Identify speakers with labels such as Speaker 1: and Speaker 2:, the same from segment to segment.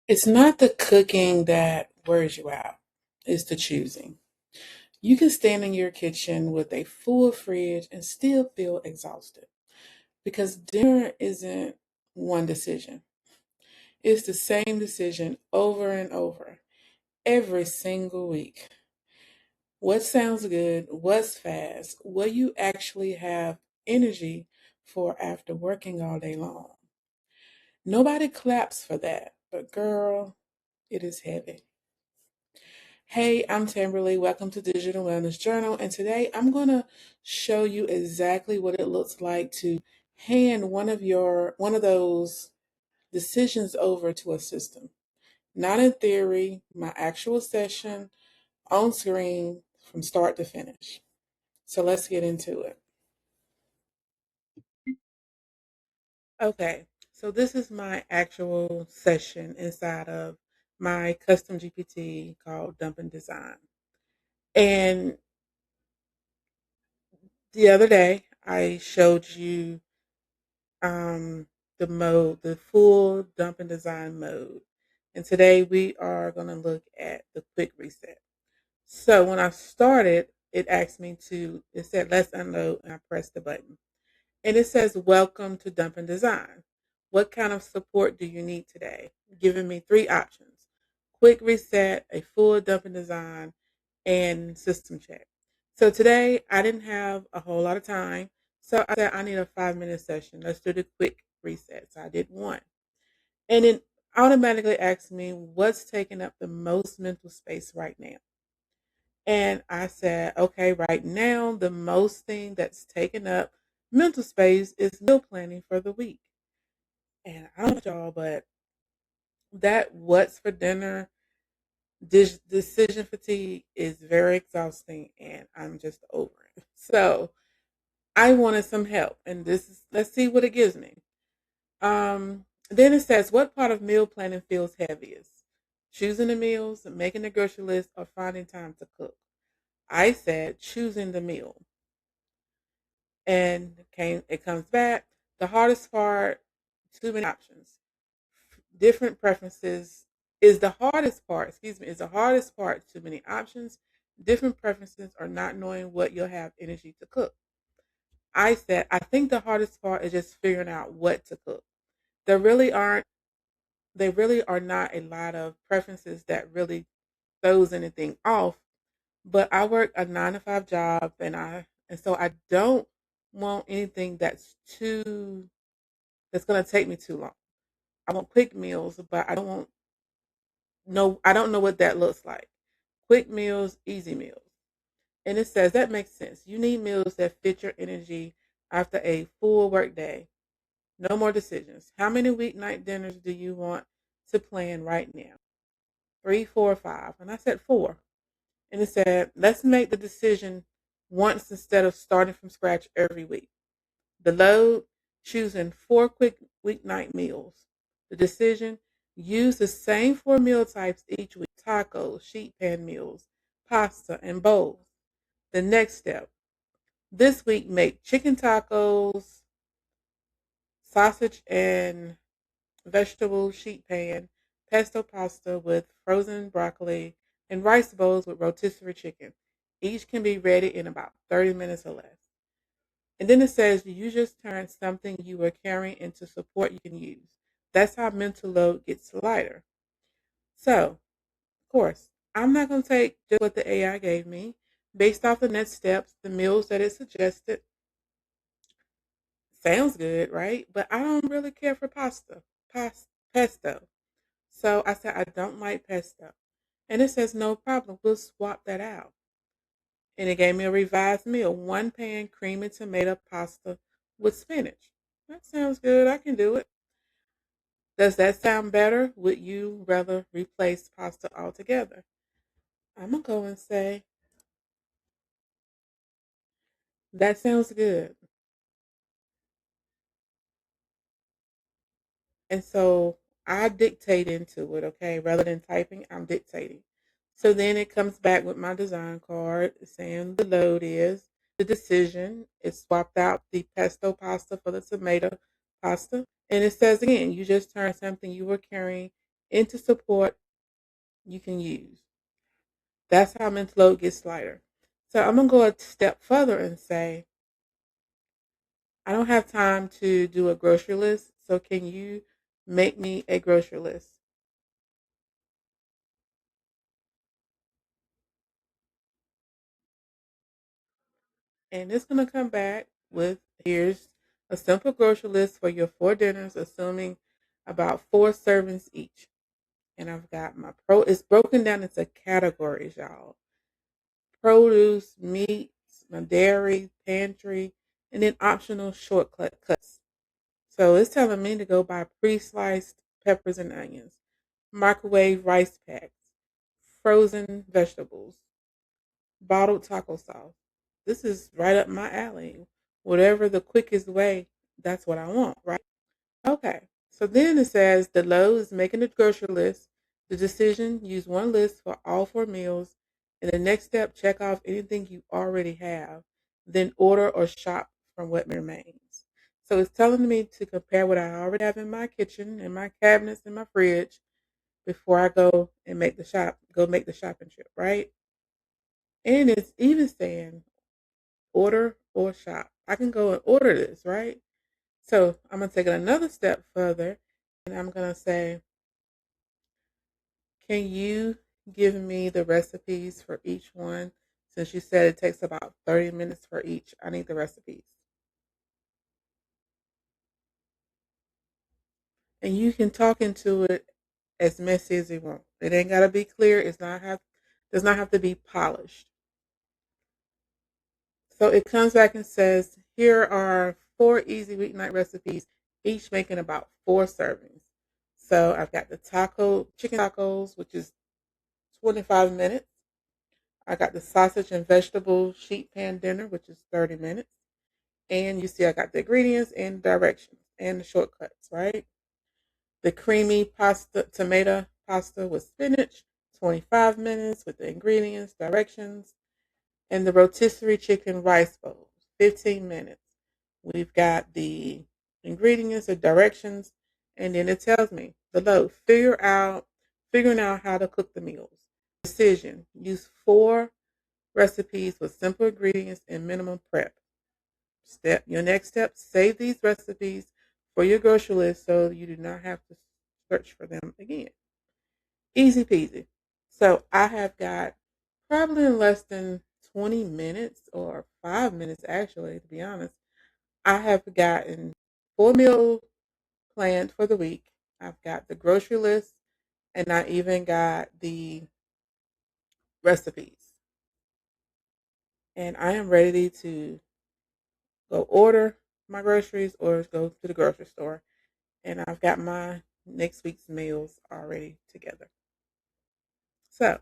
Speaker 1: It's not the cooking that wears you out, it's the choosing. You can stand in your kitchen with a full fridge and still feel exhausted because dinner isn't one decision. It's the same decision over and over every single week. What sounds good? What's fast? What you actually have energy for after working all day long? Nobody claps for that, but girl, it is heavy. Hey, I'm Tamberly. Welcome to Digital Wellness Journal. And today I'm going to show you exactly what it looks like to hand one of those decisions over to a system. Not in theory, my actual session on screen from start to finish. So let's get into it. Okay. So this is my actual session inside of my custom GPT called Dump Design. And the other day I showed you um, the full dump and design mode. And today we are going to look at the quick reset. So when I started, it said, let's unload, and I pressed the button. And it says, welcome to Dump and Design. What kind of support do you need today? Giving me three options: quick reset, a full dump and design, and system check. So today I didn't have a whole lot of time. So I said, I need a 5 minute session. Let's do the quick reset. So I did one. And it automatically asked me what's taking up the most mental space right now. And I said, okay, right now, the most thing that's taking up mental space is meal planning for the week. And I don't know y'all, but that what's for dinner decision fatigue is very exhausting and I'm just over it. So I wanted some help, and let's see what it gives me. Then it says, what part of meal planning feels heaviest? Choosing the meals, making the grocery list, or finding time to cook? I said choosing the meal. And it comes back. The hardest part, too many options. Different preferences is the hardest part, excuse me, is the hardest part, too many options, different preferences, or not knowing what you'll have energy to cook. I said, I think the hardest part is just figuring out what to cook. There really aren't, they really are not a lot of preferences that really throws anything off. But I work a 9 to 5 job, and so I don't want anything that's gonna take me too long. I want quick meals, but I don't know what that looks like. Quick meals, easy meals. And it says that makes sense. You need meals that fit your energy after a full work day. No more decisions. How many weeknight dinners do you want to plan right now? Three, four, five. And I said four. And it said, let's make the decision once instead of starting from scratch every week. The load, choosing four quick weeknight meals. The decision, use the same four meal types each week: tacos, sheet pan meals, pasta, and bowls. The next step, this week make chicken tacos, sausage and vegetable sheet pan, pesto pasta with frozen broccoli, and rice bowls with rotisserie chicken. Each can be ready in about 30 minutes or less. And then it says you just turn something you were carrying into support you can use. That's how mental load gets lighter. So, of course, I'm not going to take just what the AI gave me. Based off the next steps, the meals that it suggested, sounds good, right? But I don't really care for pesto. So I said, I don't like pesto. And it says, no problem, we'll swap that out. And it gave me a revised meal: one pan cream and tomato pasta with spinach. That sounds good. I can do it. Does that sound better? Would you rather replace pasta altogether? I'm going to go and say, that sounds good. And so I dictate into it, okay? Rather than typing, I'm dictating. So then it comes back with my design card saying the load is the decision. It swapped out the pesto pasta for the tomato pasta. And it says again, you just turned something you were carrying into support you can use. That's how mental load gets lighter. So I'm going to go a step further and say, I don't have time to do a grocery list. So can you make me a grocery list? And it's going to come back with here's a simple grocery list for your 4 dinners, assuming about 4 servings each. And I've got it's broken down into categories, y'all: produce, meats, my dairy, pantry, and then optional shortcut cuts. So it's telling me to go buy pre-sliced peppers and onions, microwave rice packs, frozen vegetables, bottled taco sauce. This is right up my alley. Whatever the quickest way, that's what I want, right? Okay. So then it says the low is making a grocery list. The decision, use one list for all 4 meals. And the next step, check off anything you already have. Then order or shop from what remains. So it's telling me to compare what I already have in my kitchen, in my cabinets, in my fridge before I go and make the shopping trip, right? And it's even saying order or shop. I can go and order this, right? So I'm going to take it another step further and I'm going to say, can you give me the recipes for each one? Since you said it takes about 30 minutes for each, I need the recipes. And you can talk into it as messy as you want. It ain't got to be clear. Does not have to be polished. So it comes back and says, here are 4 easy weeknight recipes, each making about 4 servings. So I've got the chicken tacos, which is 25 minutes. I got the sausage and vegetable sheet pan dinner, which is 30 minutes. And you see, I got the ingredients and directions and the shortcuts, right? The creamy tomato pasta with spinach, 25 minutes with the ingredients, directions, and the rotisserie chicken rice bowl, 15 minutes. We've got the ingredients, the directions, and then it tells me the load. Figuring out how to cook the meals. Decision: use 4 recipes with simple ingredients and minimum prep. Your next step: save these recipes for your grocery list so you do not have to search for them again. Easy peasy. So I have got probably in less than 20 minutes or 5 minutes, actually, to be honest. I have gotten 4 meal planned for the week. I've got the grocery list and I even got the recipes. And I am ready to go order my groceries or go to the grocery store. And I've got my next week's meals already together. So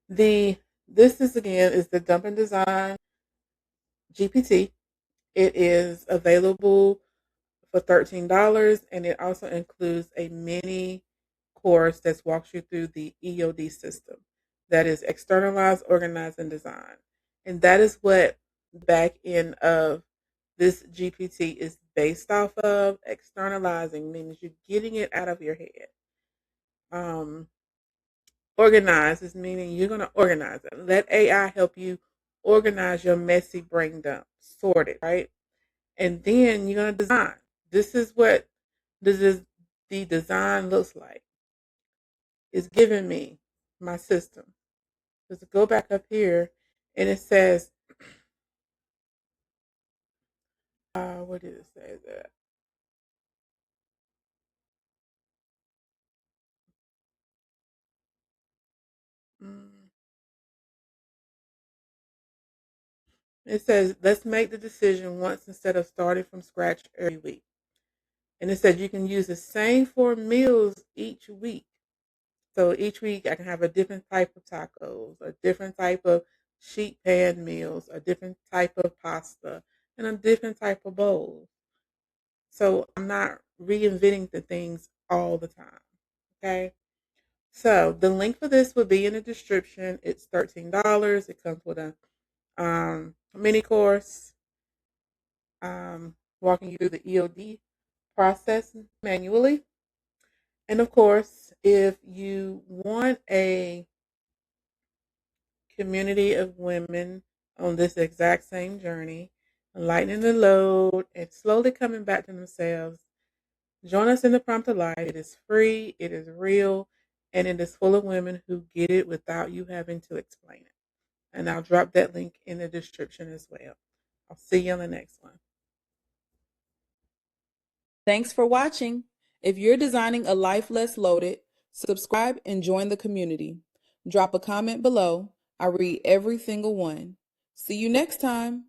Speaker 1: the this is again is the Dump Design GPT. It is available for $13 and it also includes a mini course that walks you through the EOD system. That is externalize, organize, and design. And that is what the back end of this GPT is based off of. Externalizing means you're getting it out of your head. Um, Organize is meaning you're going to organize it. Let AI help you organize your messy brain dump, sort it, right? And then you're going to design. This is what this is, the design looks like. It's giving me my system. Just go back up here and it says, what did it say that? Mm, It says, let's make the decision once instead of starting from scratch every week. And it says you can use the same 4 meals each week. So each week I can have a different type of tacos, a different type of sheet pan meals, a different type of pasta, and a different type of bowl. So I'm not reinventing the things all the time. Okay. So the link for this will be in the description. It's $13. It comes with a mini course, walking you through the EOD process manually. And of course, if you want a community of women on this exact same journey, lightening the load and slowly coming back to themselves, join us in the Prompt of Life. It is free, it is real, and it is full of women who get it without you having to explain it. And I'll drop that link in the description as well. I'll see you on the next one.
Speaker 2: Thanks for watching. If you're designing a life less loaded, subscribe and join the community. Drop a comment below. I read every single one. See you next time.